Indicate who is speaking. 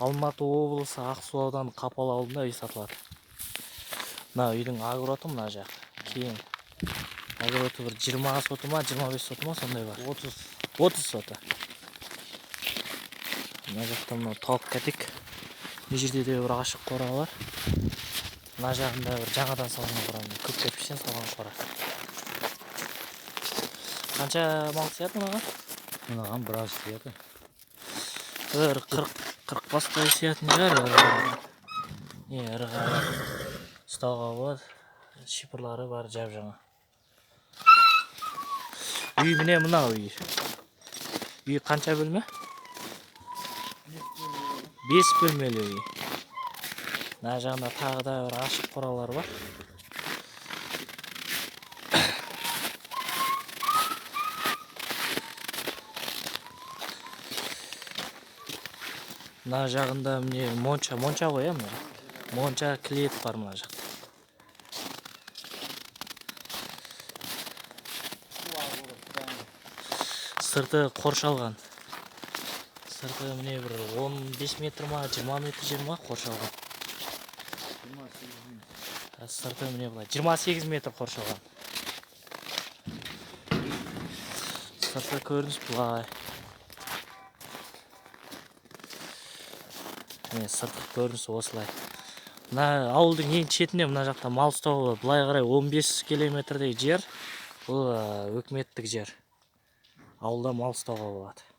Speaker 1: Алматы облысы Ақсу ауданы Қапал ауылында үй сатылады. Мына үйдің агроты мына жақ. Кейін агроты бір 20 соты ма, 25 соты ма сондай бар. 30 соты. Мына жақта мына тауып кетік. Мына жерде де бір ашық қора бар. Мына жағында бір жаңадан салған қора, көк кірпіштен салған қора. Қанша мал сияды мынаған?
Speaker 2: Мынаған біраз сияды.
Speaker 1: Бір 40 бастай сиятын жар. Іріға ұстауға болады. Шипырлары бар жап-жаңа. Үй міне мына үй. Үй қанша бөлме? 5 бөлмелі үй. Мына жағында тағы да бір ашық қоралар бар. Мына жағында міне монша ғой, мына. Монша клет бар мына жақта. Сырты қоршалған. Сырты міне бір 15 метр ма, 20 метр жер ма қоршалған. Сырты міне бұлай 28 метр қоршалған. Сырты көрініс бұлай. Сыртқы көрінісі осылай. Мына ауылдың ең шетінде мына жақта мал ұстауға былай қарай 15 километрдей жер. Бұл өкіметтік жер. Ауылда мал ұстауға болады.